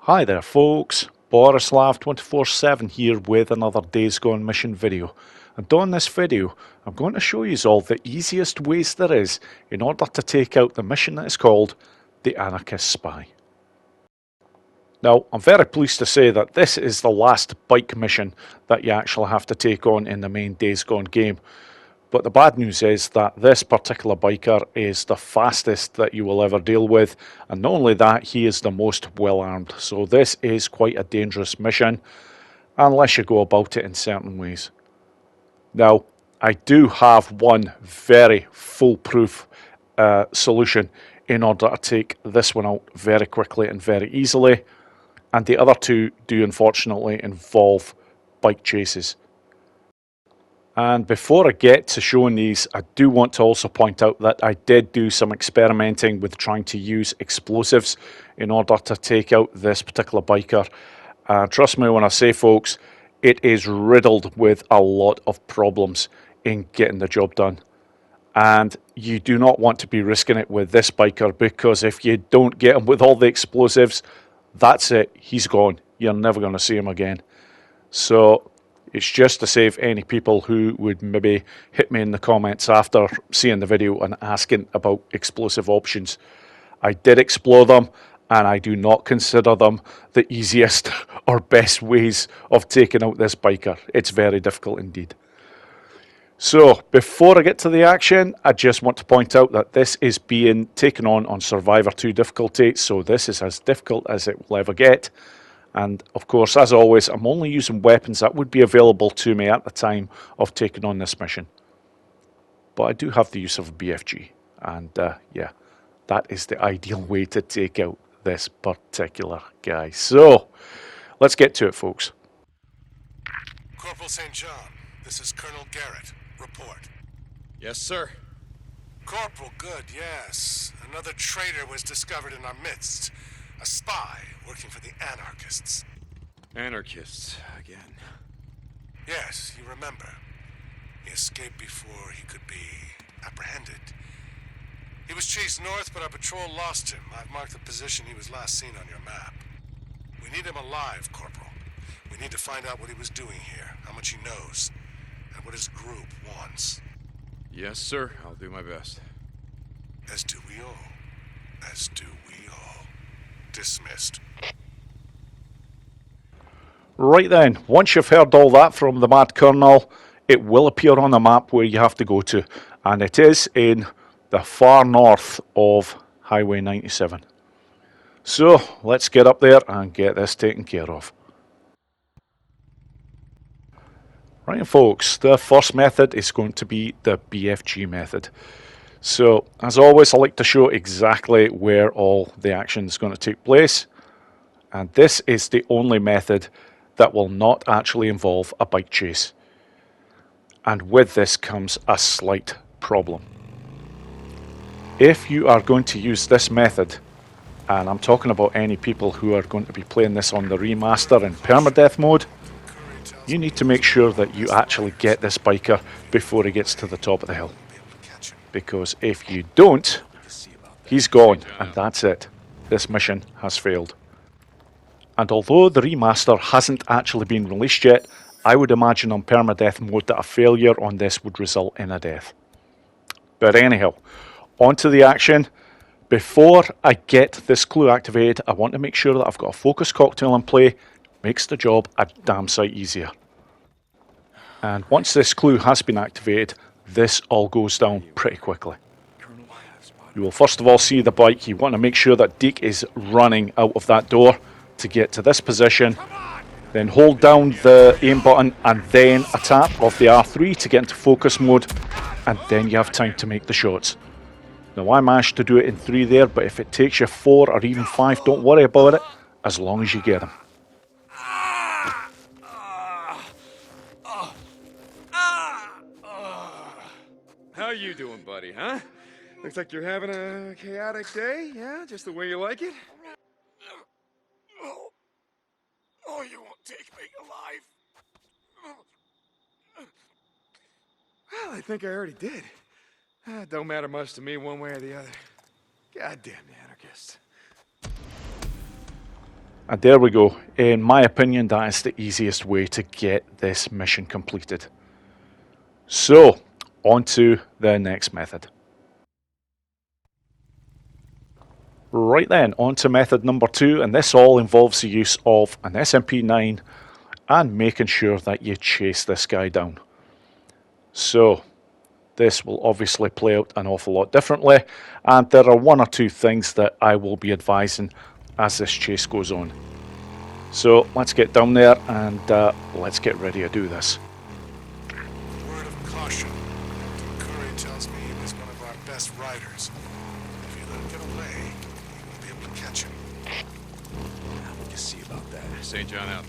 Hi there folks, Borislav247 here with another Days Gone mission video. And on this video I'm going to show you all the easiest ways there is in order to take out the mission that is called the Anarchist Spy. Now I'm very pleased to say that this is the last bike mission that you actually have to take on in the main Days Gone game. But the bad news is that this particular biker is the fastest that you will ever deal with, and not only that, he is the most well armed. So this is quite a dangerous mission, unless you go about it in certain ways. Now, I do have one very foolproof solution in order to take this one out very quickly and very easily, and the other two do unfortunately involve bike chases. And before I get to showing these, I do want to also point out that I did do some experimenting with trying to use explosives in order to take out this particular biker. Trust me when I say, folks, it is riddled with a lot of problems in getting the job done. And you do not want to be risking it with this biker, because if you don't get him with all the explosives, that's it, he's gone. You're never going to see him again. So it's just to save any people who would maybe hit me in the comments after seeing the video and asking about explosive options. I did explore them, and I do not consider them the easiest or best ways of taking out this biker. It's very difficult indeed. So before I get to the action, I just want to point out that this is being taken on Survivor 2 difficulty, so this is as difficult as it will ever get. And of course, as always, I'm only using weapons that would be available to me at the time of taking on this mission. But I do have the use of a BFG, and yeah, that is the ideal way to take out this particular guy. So, let's get to it, folks. Corporal St. John, this is Colonel Garrett. Report. Yes, sir. Corporal, good, yes. Another traitor was discovered in our midst. A spy working for the Anarchists. Anarchists, again. Yes, you remember. He escaped before he could be apprehended. He was chased north, but our patrol lost him. I've marked the position he was last seen on your map. We need him alive, Corporal. We need to find out what he was doing here, how much he knows, and what his group wants. Yes, sir. I'll do my best. As do we all. As do we all. Dismissed. Right then, once you've heard all that from the Mad Colonel, it will appear on the map where you have to go to, and it is in the far north of Highway 97. So let's get up there and get this taken care of. Right folks, the first method is going to be the BFG method. So, as always, I like to show exactly where all the action is going to take place. And this is the only method that will not actually involve a bike chase. And with this comes a slight problem. If you are going to use this method, and I'm talking about any people who are going to be playing this on the remaster in permadeath mode, you need to make sure that you actually get this biker before he gets to the top of the hill. Because if you don't, he's gone, and that's it. This mission has failed. And although the remaster hasn't actually been released yet, I would imagine on permadeath mode that a failure on this would result in a death. But anyhow, on to the action. Before I get this clue activated, I want to make sure that I've got a focus cocktail in play. Makes the job a damn sight easier. And once this clue has been activated, this all goes down pretty quickly. You will first of all see the bike. You want to make sure that Deke is running out of that door to get to this position. Then hold down the aim button and then a tap of the R3 to get into focus mode, and then you have time to make the shots. Now I managed to do it in 3 there, but if it takes you 4 or even 5, don't worry about it, as long as you get them. How you doing, buddy, huh? Looks like you're having a chaotic day, yeah? Just the way you like it? Oh, you won't take me alive. Well, I think I already did. Don't matter much to me one way or the other. Goddamn the anarchists. And there we go. In my opinion, that is the easiest way to get this mission completed. So, on to the next method. Right then, on to method number 2, and this all involves the use of an SMP-9 and making sure that you chase this guy down. So, this will obviously play out an awful lot differently, and there are one or two things that I will be advising as this chase goes on. So let's get down there and let's get ready to do this. Word of caution. Captain Curry tells me he was one of our best riders. If you let him get away, you won't be able to catch him. What do you see about that? St. John out.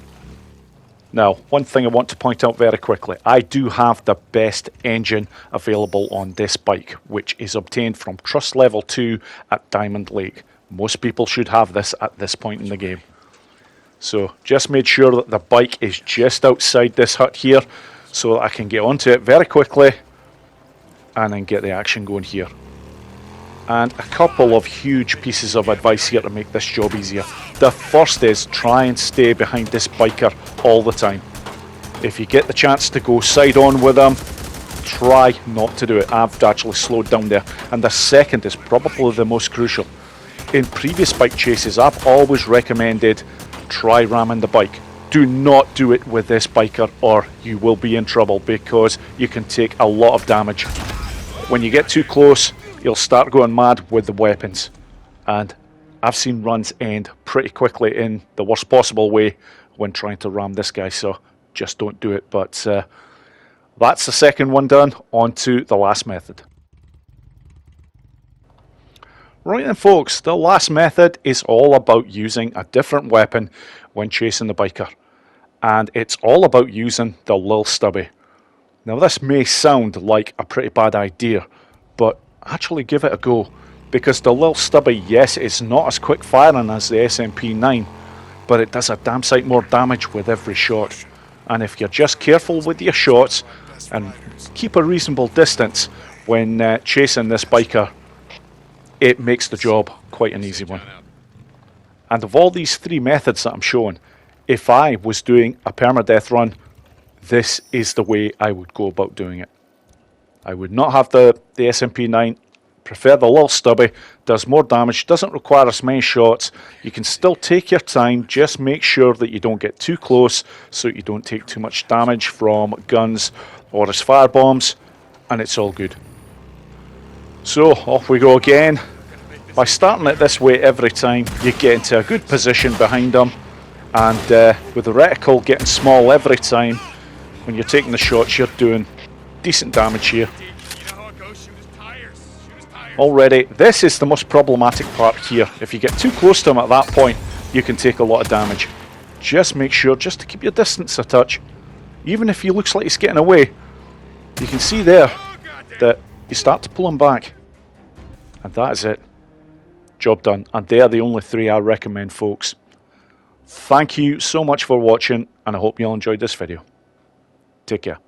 Now, one thing I want to point out very quickly, I do have the best engine available on this bike, which is obtained from Trust Level 2 at Diamond Lake. Most people should have this at this point in the game. So, just made sure that the bike is just outside this hut here, so that I can get onto it very quickly, and then get the action going here. And a couple of huge pieces of advice here to make this job easier. The first is try and stay behind this biker all the time. If you get the chance to go side on with them, try not to do it. I've actually slowed down there. And the second is probably the most crucial. In previous bike chases, I've always recommended try ramming the bike. Do not do it with this biker or you will be in trouble, because you can take a lot of damage. When you get too close, you'll start going mad with the weapons, and I've seen runs end pretty quickly in the worst possible way when trying to ram this guy, so just don't do it. But that's the second one done. On to the last method. Right then folks, the last method is all about using a different weapon when chasing the biker, and it's all about using the Lil Stubby. Now this may sound like a pretty bad idea, but actually give it a go, because the Lil Stubby, yes, it's not as quick firing as the SMP-9, but it does a damn sight more damage with every shot. And if you're just careful with your shots and keep a reasonable distance when chasing this biker, it makes the job quite an easy one. And of all these three methods that I'm showing, if I was doing a permadeath run, this is the way I would go about doing it. I would not have the SMP-9, prefer the Lil Stubby, does more damage, doesn't require as many shots. You can still take your time, just make sure that you don't get too close so you don't take too much damage from guns or as fire bombs, and it's all good. So off we go again. By starting it this way every time, you get into a good position behind them, and with the reticle getting small every time, when you're taking the shots, you're doing decent damage here. Already, this is the most problematic part here. If you get too close to him at that point, you can take a lot of damage. Just make sure, just to keep your distance a touch, even if he looks like he's getting away, you can see there that you start to pull him back. And that is it. Job done. And they are the only three I recommend, folks. Thank you so much for watching, and I hope you all enjoyed this video. Take care.